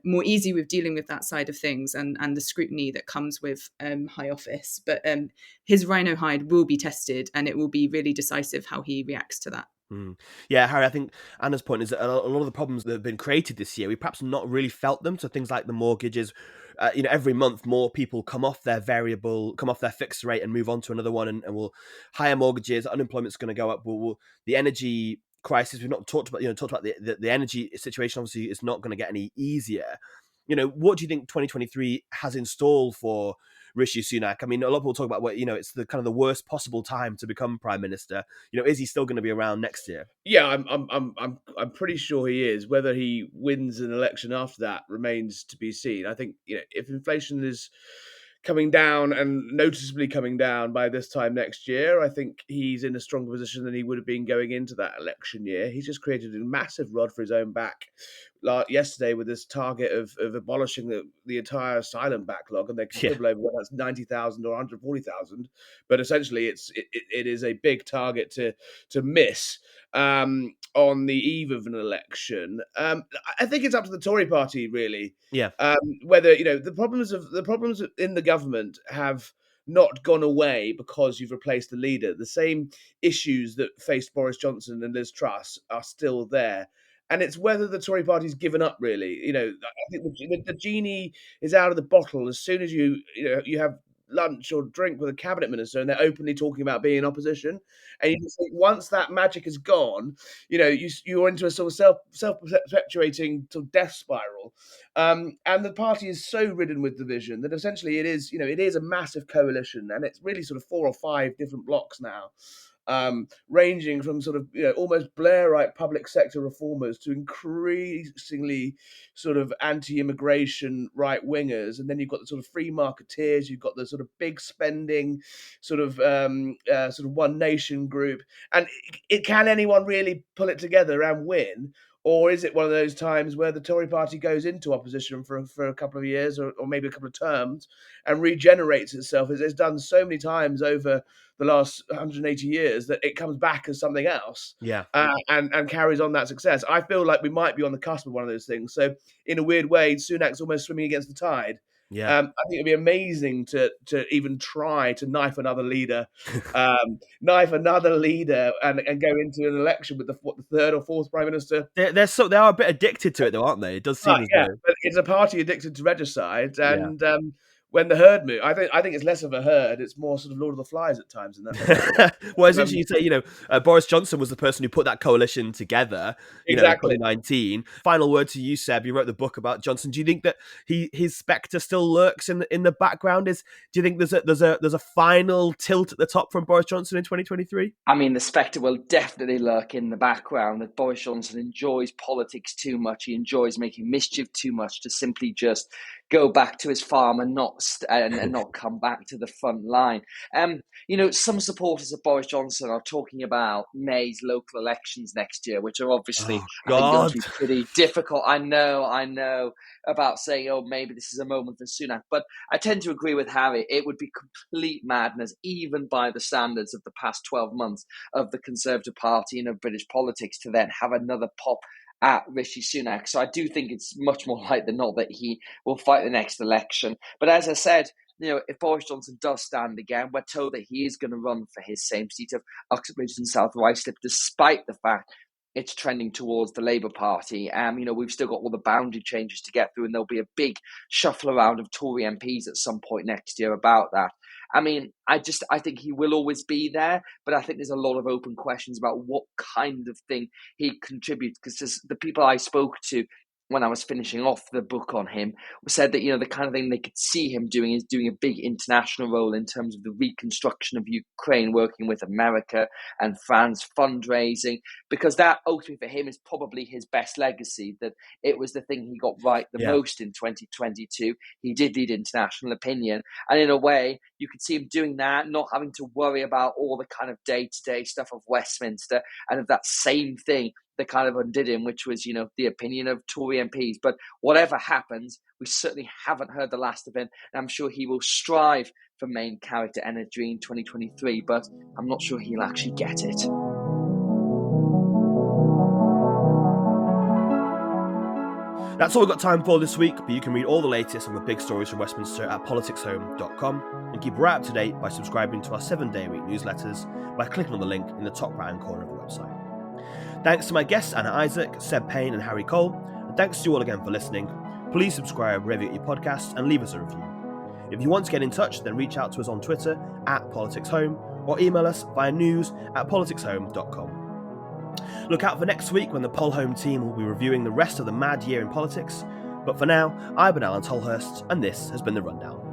more easy with dealing with that side of things and the scrutiny that comes with high office. But his rhino hide will be tested, and it will be really decisive how he reacts to that. Yeah, Harry, I think Anna's point is that a lot of the problems that have been created this year, we perhaps not really felt them. So things like the mortgages, every month more people come off their fixed rate and move on to another one, and will higher mortgages. Unemployment's going to go up. The energy crisis, we've not talked about. The energy situation obviously is not going to get any easier. What do you think 2023 has in store for Rishi Sunak? I mean, a lot of people talk about it's the kind of the worst possible time to become prime minister. Is he still going to be around next year? Yeah, I'm pretty sure he is. Whether he wins an election after that remains to be seen. I think if inflation is coming down and noticeably coming down by this time next year, I think he's in a stronger position than he would have been going into that election year. He's just created a massive rod for his own back yesterday with this target of abolishing the entire asylum backlog, and they can quibble over whether that's 90,000 or 140,000. But essentially, it is a big target to miss on the eve of an election. I think it's up to the Tory party, really. Yeah. Whether the problems in the government have not gone away because you've replaced the leader. The same issues that faced Boris Johnson and Liz Truss are still there. And it's whether the Tory party's given up, really. I think the genie is out of the bottle as soon as you have lunch or drink with a cabinet minister and they're openly talking about being in opposition. And you just think once that magic is gone, you're into a sort of self-perpetuating sort of death spiral. And the party is so ridden with division that essentially it is a massive coalition, and it's really sort of 4 or 5 different blocks now. Ranging from sort of almost Blairite public sector reformers to increasingly sort of anti-immigration right wingers, and then you've got the sort of free marketeers, you've got the sort of big spending sort of one nation group, and can anyone really pull it together and win? Or is it one of those times where the Tory party goes into opposition for a couple of years or maybe a couple of terms and regenerates itself, as it's done so many times over the last 180 years, that it comes back as something else, and carries on that success? I feel like we might be on the cusp of one of those things. So in a weird way, Sunak's almost swimming against the tide. Yeah. I think it'd be amazing to even try to knife another leader, and go into an election with the third or fourth prime minister. They are a bit addicted to it, though, aren't they? It does seem as though. But it's a party addicted to regicide, and when the herd move. I think it's less of a herd; it's more sort of Lord of the Flies at times. In that, well, essentially, you say, Boris Johnson was the person who put that coalition together. In exactly. 2019. Final word to you, Seb. You wrote the book about Johnson. Do you think that his spectre still lurks in the background? Do you think there's a final tilt at the top from Boris Johnson in 2023? I mean, the spectre will definitely lurk in the background that Boris Johnson enjoys politics too much. He enjoys making mischief too much to simply just go back to his farm and not come back to the front line. Some supporters of Boris Johnson are talking about May's local elections next year, which are obviously, I think, going to be pretty difficult. I know about saying, oh, maybe this is a moment for Sunak, but I tend to agree with Harry. It would be complete madness, even by the standards of the past 12 months of the Conservative Party and of British politics, to then have another pop at Rishi Sunak. So I do think it's much more likely than not that he will fight the next election. But as I said, if Boris Johnson does stand again, we're told that he is going to run for his same seat of Uxbridge and South Ruislip, despite the fact it's trending towards the Labour Party. We've still got all the boundary changes to get through, and there'll be a big shuffle around of Tory MPs at some point next year about that. I mean, I think he will always be there, but I think there's a lot of open questions about what kind of thing he contributes, because the people I spoke to when I was finishing off the book on him said that, the kind of thing they could see him doing is doing a big international role in terms of the reconstruction of Ukraine, working with America and France, fundraising, because that ultimately for him is probably his best legacy, that it was the thing he got right the most in 2022. He did lead international opinion. And in a way, you could see him doing that, not having to worry about all the kind of day-to-day stuff of Westminster and of that same thing that kind of undid him, which was, the opinion of Tory MPs. But whatever happens, we certainly haven't heard the last of him. And I'm sure he will strive for main character energy in 2023, but I'm not sure he'll actually get it. That's all we've got time for this week, but you can read all the latest on the big stories from Westminster at PoliticsHome.com and keep right up to date by subscribing to our 7-day-a-week newsletters by clicking on the link in the top right-hand corner of the website. Thanks to my guests Anna Isaac, Seb Payne and Harry Cole, and thanks to you all again for listening. Please subscribe wherever you get your podcasts and leave us a review. If you want to get in touch, then reach out to us on Twitter at PoliticsHome or email us via news@PoliticsHome.com. Look out for next week when the Polhome team will be reviewing the rest of the mad year in politics. But for now, I've been Alain Tolhurst, and this has been The Rundown.